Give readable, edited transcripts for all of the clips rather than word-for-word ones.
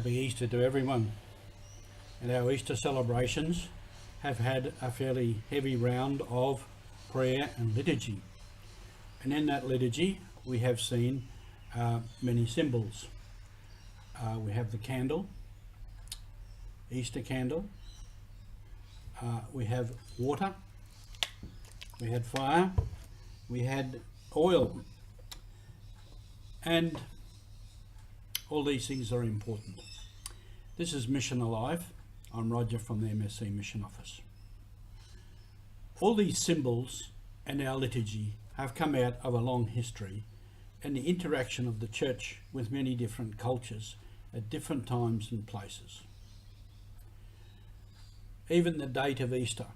Happy Easter to everyone. And our Easter celebrations have had a fairly heavy round of prayer and liturgy. And in that liturgy we have seen many symbols. We have the candle, Easter candle, we have water, we had fire, we had oil, and all these things are important. This is Mission Alive. I'm Roger from the MSC Mission Office. All these symbols and our liturgy have come out of a long history and the interaction of the church with many different cultures at different times and places. Even the date of Easter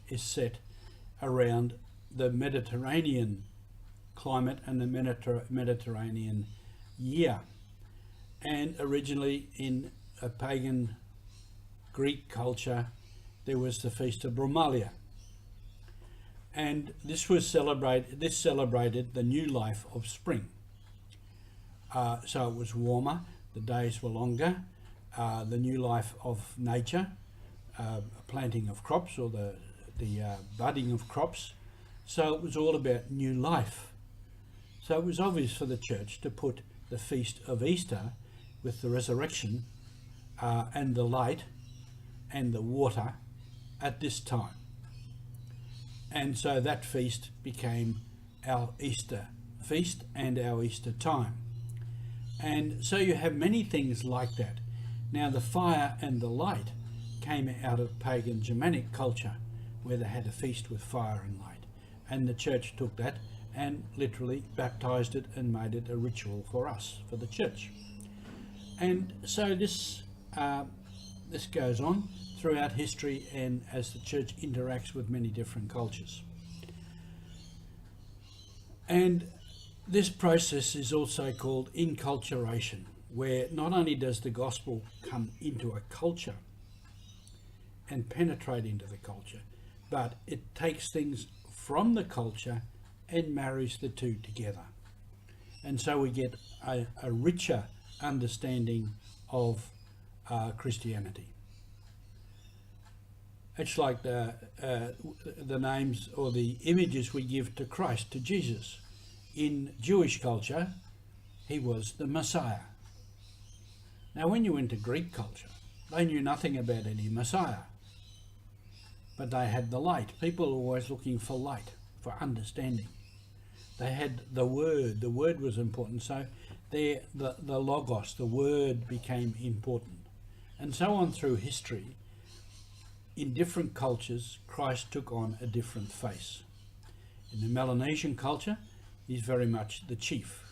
is set around the Mediterranean climate and the Mediterranean year. And originally in a pagan Greek culture there was the Feast of Brumalia, and this celebrated the new life of spring. So it was warmer, the days were longer, the new life of nature, planting of crops, or the budding of crops. So it was all about new life. So it was obvious for the church to put the feast of Easter with the resurrection and the light and the water at this time. And so that feast became our Easter feast and our Easter time. And so you have many things like that. Now the fire and the light came out of pagan Germanic culture, where they had a feast with fire and light. And the church took that and literally baptized it and made it a ritual for us, for the church. And so this goes on throughout history, and as the church interacts with many different cultures. And this process is also called enculturation, where not only does the gospel come into a culture and penetrate into the culture, but it takes things from the culture and marries the two together. And so we get a richer understanding of Christianity. It's like the names or the images we give to Christ, to Jesus. In Jewish culture, he was the Messiah. Now when you went to Greek culture, they knew nothing about any Messiah, but they had the light. People are always looking for light, for understanding. They had the word was important, so the logos, the word, became important. And so on through history. In different cultures, Christ took on a different face. In the Melanesian culture, he's very much the chief,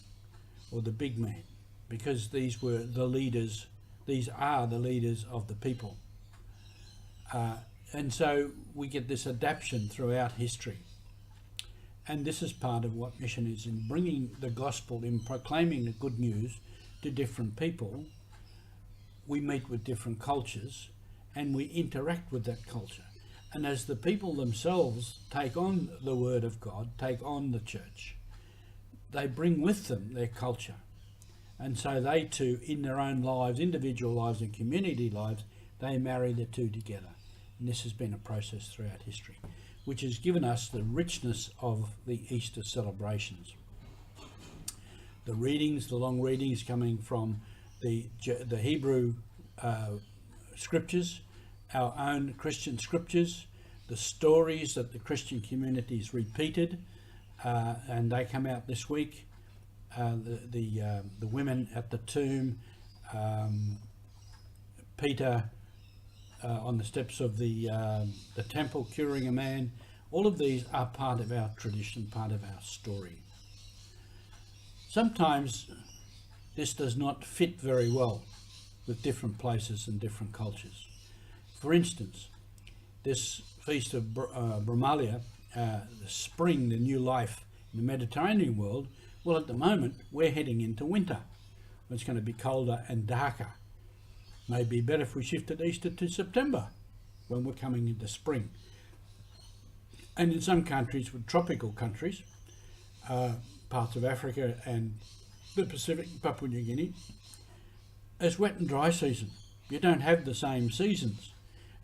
or the big man, because these were the leaders, these are the leaders of the people. And so we get this adaptation throughout history. And this is part of what mission is, in bringing the gospel, in proclaiming the good news to different people. We meet with different cultures and we interact with that culture. And as the people themselves take on the word of God, take on the church, they bring with them their culture. And so they too, in their own lives, individual lives and community lives, they marry the two together. And this has been a process throughout history, which has given us the richness of the Easter celebrations. The readings, the long readings coming from the Hebrew scriptures, our own Christian scriptures, the stories that the Christian communities repeated, and they come out this week. The women at the tomb, Peter on the steps of the temple curing a man. All of these are part of our tradition, part of our story. Sometimes this does not fit very well with different places and different cultures. For instance, this feast of Brumalia, the spring, the new life in the Mediterranean world, well, at the moment we're heading into winter. It's going to be colder and darker. Maybe better if we shifted Easter to September, when we're coming into spring. And in some countries, with tropical countries, parts of Africa and the Pacific, Papua New Guinea, as wet and dry season. You don't have the same seasons.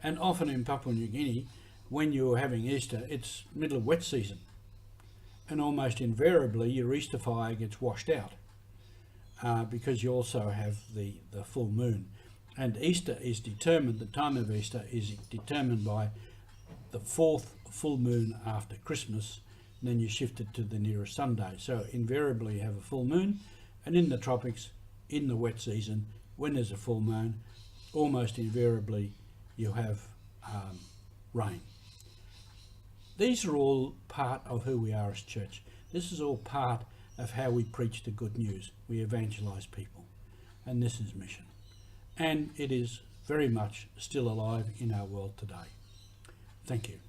And often in Papua New Guinea, when you're having Easter, it's middle of wet season. And almost invariably your Easter fire gets washed out because you also have the full moon. And Easter is determined, the time of Easter is determined by the fourth full moon after Christmas, and then you shift it to the nearest Sunday. So invariably you have a full moon, and in the tropics, in the wet season, when there's a full moon, almost invariably you have rain. These are all part of who we are as church. This is all part of how we preach the good news. We evangelise people, and this is mission. And it is very much still alive in our world today. Thank you.